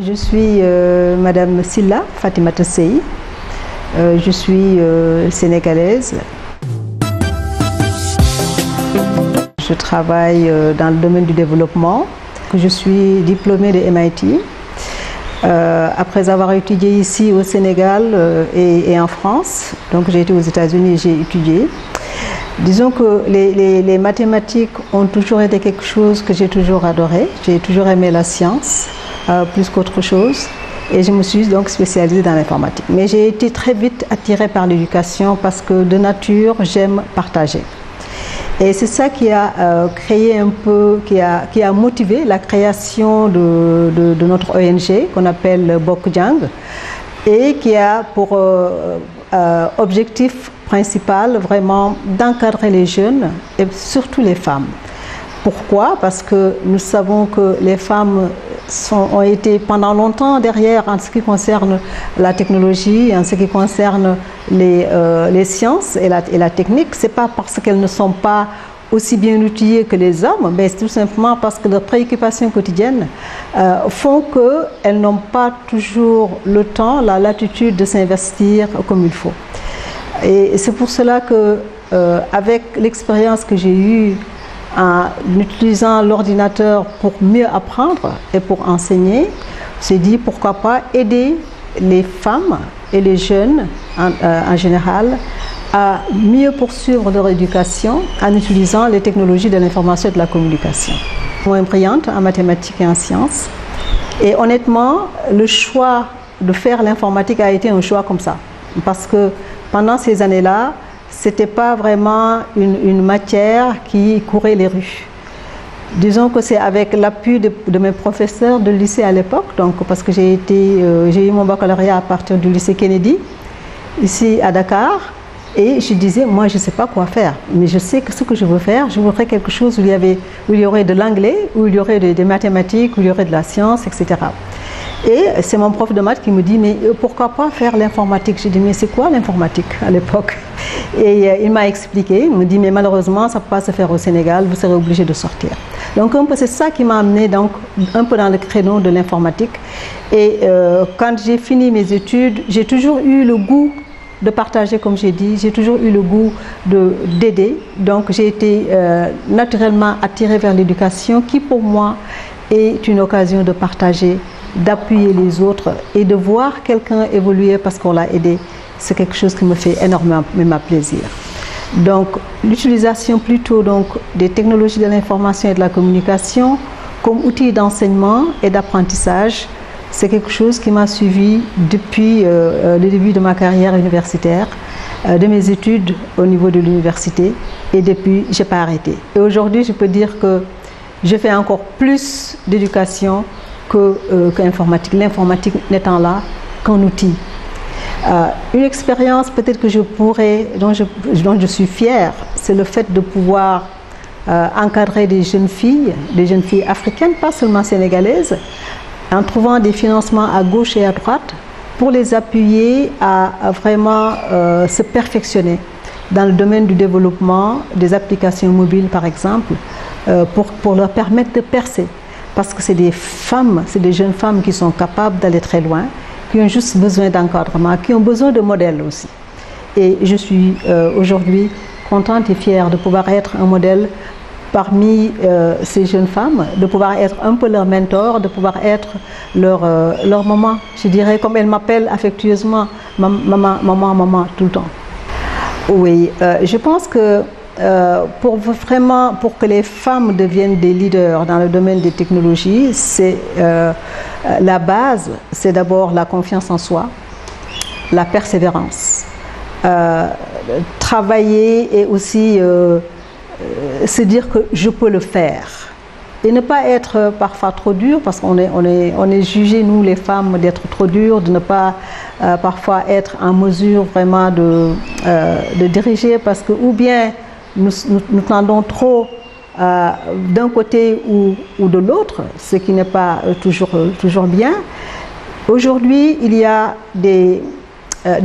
Je suis Madame Silla Fatimata Sey. Je suis sénégalaise. Je travaille dans le domaine du développement. Je suis diplômée de MIT. Après avoir étudié ici au Sénégal et en France, donc j'ai été aux États-Unis et j'ai étudié. Disons que les mathématiques ont toujours été quelque chose que j'ai toujours adoré. J'ai toujours aimé la science plus qu'autre chose et je me suis donc spécialisée dans l'informatique. Mais j'ai été très vite attirée par l'éducation parce que de nature, j'aime partager. Et c'est ça qui a créé un peu, qui a motivé la création de notre ONG qu'on appelle Bokjang et qui a pour objectif principal vraiment d'encadrer les jeunes et surtout les femmes. Pourquoi? Parce que nous savons que les femmes ont été pendant longtemps derrière en ce qui concerne la technologie, en ce qui concerne les sciences et la technique. Ce n'est pas parce qu'elles ne sont pas aussi bien outillées que les hommes, mais c'est tout simplement parce que leurs préoccupations quotidiennes font qu'elles n'ont pas toujours le temps, la latitude de s'investir comme il faut. Et c'est pour cela que, avec l'expérience que j'ai eue en utilisant l'ordinateur pour mieux apprendre et pour enseigner, j'ai dit pourquoi pas aider les femmes et les jeunes en général à mieux poursuivre leur éducation en utilisant les technologies de l'information et de la communication. Je suis moins brillante en mathématiques et en sciences. Et honnêtement, le choix de faire l'informatique a été un choix comme ça. Parce que pendant ces années-là, ce n'était pas vraiment une matière qui courait les rues. Disons que c'est avec l'appui de mes professeurs de lycée à l'époque, donc parce que j'ai eu mon baccalauréat à partir du lycée Kennedy, ici à Dakar, et je disais, moi je ne sais pas quoi faire, mais je sais que ce que je veux faire, je voudrais quelque chose où il y aurait de l'anglais, où il y aurait des mathématiques, où il y aurait de la science, etc. Et c'est mon prof de maths qui me dit, mais pourquoi pas faire l'informatique? J'ai dit, mais c'est quoi l'informatique à l'époque? Et il m'a expliqué, il me dit, mais malheureusement, ça ne peut pas se faire au Sénégal, vous serez obligé de sortir. Donc un peu c'est ça qui m'a amené donc, un peu dans le créneau de l'informatique. Et quand j'ai fini mes études, j'ai toujours eu le goût de partager, comme j'ai dit, j'ai toujours eu le goût d'aider. Donc j'ai été naturellement attirée vers l'éducation qui pour moi est une occasion de partager, d'appuyer les autres et de voir quelqu'un évoluer parce qu'on l'a aidé. C'est quelque chose qui me fait énormément plaisir. Donc l'utilisation plutôt donc, des technologies de l'information et de la communication comme outil d'enseignement et d'apprentissage, c'est quelque chose qui m'a suivi depuis le début de ma carrière universitaire, de mes études au niveau de l'université et depuis, je n'ai pas arrêté. Et aujourd'hui, je peux dire que je fais encore plus d'éducation qu'informatique, l'informatique n'étant là qu'un outil. Une expérience peut-être que dont je suis fière, c'est le fait de pouvoir encadrer des jeunes filles africaines, pas seulement sénégalaises, en trouvant des financements à gauche et à droite pour les appuyer à vraiment se perfectionner dans le domaine du développement des applications mobiles par exemple, pour leur permettre de percer. Parce que c'est des femmes, c'est des jeunes femmes qui sont capables d'aller très loin, qui ont juste besoin d'encadrement, qui ont besoin de modèles aussi. Et je suis aujourd'hui contente et fière de pouvoir être un modèle parmi ces jeunes femmes, de pouvoir être un peu leur mentor, de pouvoir être leur maman. Je dirais, comme elles m'appellent affectueusement, maman, tout le temps. Oui, je pense que pour que les femmes deviennent des leaders dans le domaine des technologies, c'est la base, c'est d'abord la confiance en soi, la persévérance, travailler et aussi se dire que je peux le faire et ne pas être parfois trop dur parce qu'on est jugé, nous les femmes, d'être trop dur, de ne pas parfois être en mesure vraiment de diriger parce que ou bien nous tendons trop d'un côté ou de l'autre, ce qui n'est pas toujours bien. Aujourd'hui, il y a des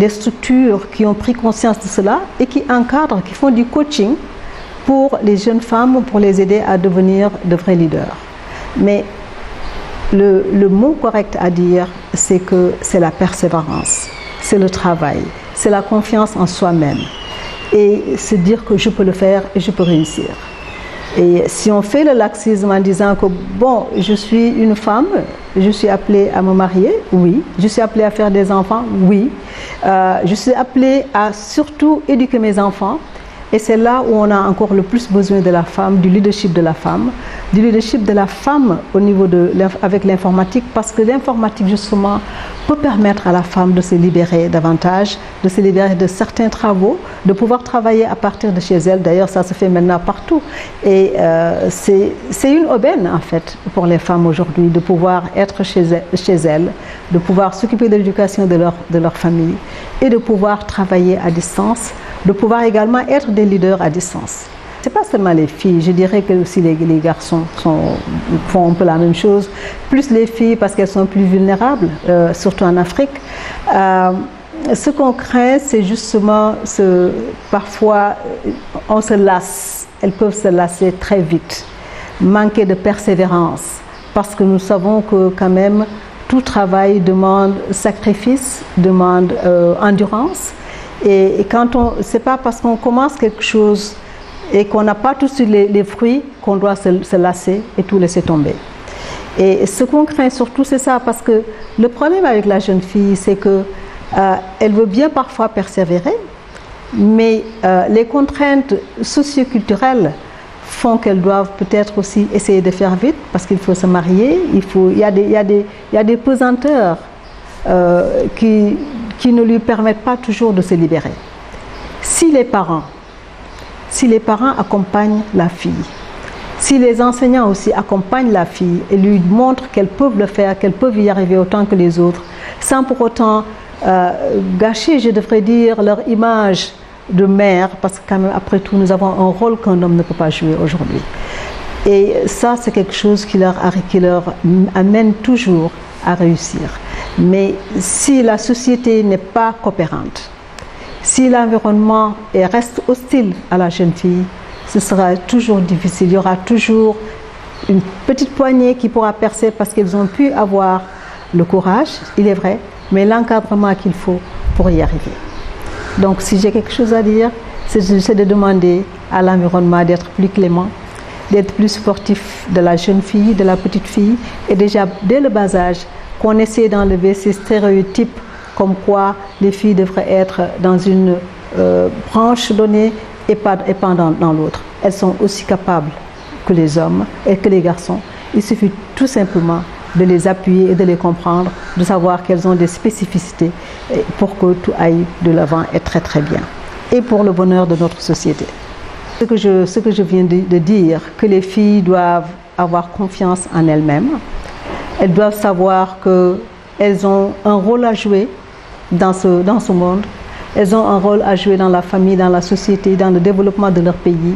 structures qui ont pris conscience de cela et qui encadrent, qui font du coaching pour les jeunes femmes, pour les aider à devenir de vrais leaders. Mais le mot correct à dire, c'est que c'est la persévérance, c'est le travail, c'est la confiance en soi-même et se dire que je peux le faire et je peux réussir. Et si on fait le laxisme en disant que bon, je suis une femme, je suis appelée à me marier, oui. Je suis appelée à faire des enfants, oui. Je suis appelée à surtout éduquer mes enfants. Et c'est là où on a encore le plus besoin de la femme, du leadership de la femme au niveau avec l'informatique, parce que l'informatique justement peut permettre à la femme de se libérer davantage, de se libérer de certains travaux, de pouvoir travailler à partir de chez elle. D'ailleurs, ça se fait maintenant partout. Et c'est une aubaine en fait pour les femmes aujourd'hui de pouvoir être chez elles, de pouvoir s'occuper de l'éducation de leur famille et de pouvoir travailler à distance, de pouvoir également être des leaders à distance. Ce n'est pas seulement les filles, je dirais que aussi les garçons font un peu la même chose, plus les filles parce qu'elles sont plus vulnérables, surtout en Afrique. Ce qu'on craint, c'est justement parfois on se lasse, elles peuvent se lasser très vite, manquer de persévérance, parce que nous savons que quand même tout travail demande sacrifice, demande endurance. Et quand c'est pas parce qu'on commence quelque chose et qu'on n'a pas tout de suite les fruits qu'on doit se lasser et tout laisser tomber. Et ce qu'on craint surtout, c'est ça, parce que le problème avec la jeune fille, c'est que elle veut bien parfois persévérer, mais les contraintes socioculturelles font qu'elles doivent peut-être aussi essayer de faire vite, parce qu'il faut se marier, il y a des pesanteurs qui ne lui permettent pas toujours de se libérer. Si les parents accompagnent la fille, si les enseignants aussi accompagnent la fille et lui montrent qu'elles peuvent le faire, qu'elles peuvent y arriver autant que les autres, sans pour autant gâcher, je devrais dire, leur image de mère, parce que quand même, après tout, nous avons un rôle qu'un homme ne peut pas jouer aujourd'hui. Et ça, c'est quelque chose qui leur amène toujours à réussir. Mais si la société n'est pas coopérante, si l'environnement reste hostile à la jeune fille, ce sera toujours difficile. Il y aura toujours une petite poignée qui pourra percer parce qu'ils ont pu avoir le courage, il est vrai, mais l'encadrement qu'il faut pour y arriver. Donc si j'ai quelque chose à dire, c'est de demander à l'environnement d'être plus clément, d'être plus sportif de la jeune fille, de la petite fille, et déjà dès le bas âge, qu'on essaie d'enlever ces stéréotypes comme quoi les filles devraient être dans une branche donnée et pas dans l'autre. Elles sont aussi capables que les hommes et que les garçons. Il suffit tout simplement de les appuyer et de les comprendre, de savoir qu'elles ont des spécificités pour que tout aille de l'avant et très très bien. Et pour le bonheur de notre société. Ce que je viens de dire, que les filles doivent avoir confiance en elles-mêmes. Elles doivent savoir qu'elles ont un rôle à jouer dans ce monde. Elles ont un rôle à jouer dans la famille, dans la société, dans le développement de leur pays.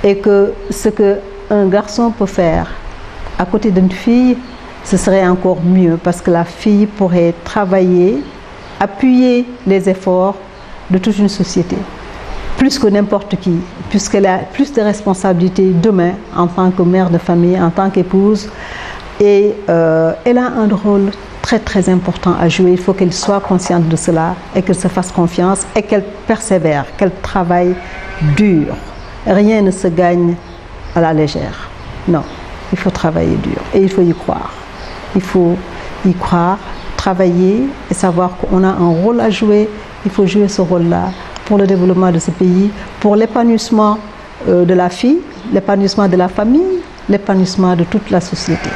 Et que ce qu'un garçon peut faire à côté d'une fille, ce serait encore mieux parce que la fille pourrait travailler, appuyer les efforts de toute une société. Plus que n'importe qui, puisqu'elle a plus de responsabilités demain en tant que mère de famille, en tant qu'épouse. Et elle a un rôle très très important à jouer. Il faut qu'elle soit consciente de cela et qu'elle se fasse confiance et qu'elle persévère, qu'elle travaille dur. Rien ne se gagne à la légère. Non, il faut travailler dur et il faut y croire. Il faut y croire, travailler et savoir qu'on a un rôle à jouer. Il faut jouer ce rôle-là pour le développement de ce pays, pour l'épanouissement de la fille, l'épanouissement de la famille, l'épanouissement de toute la société.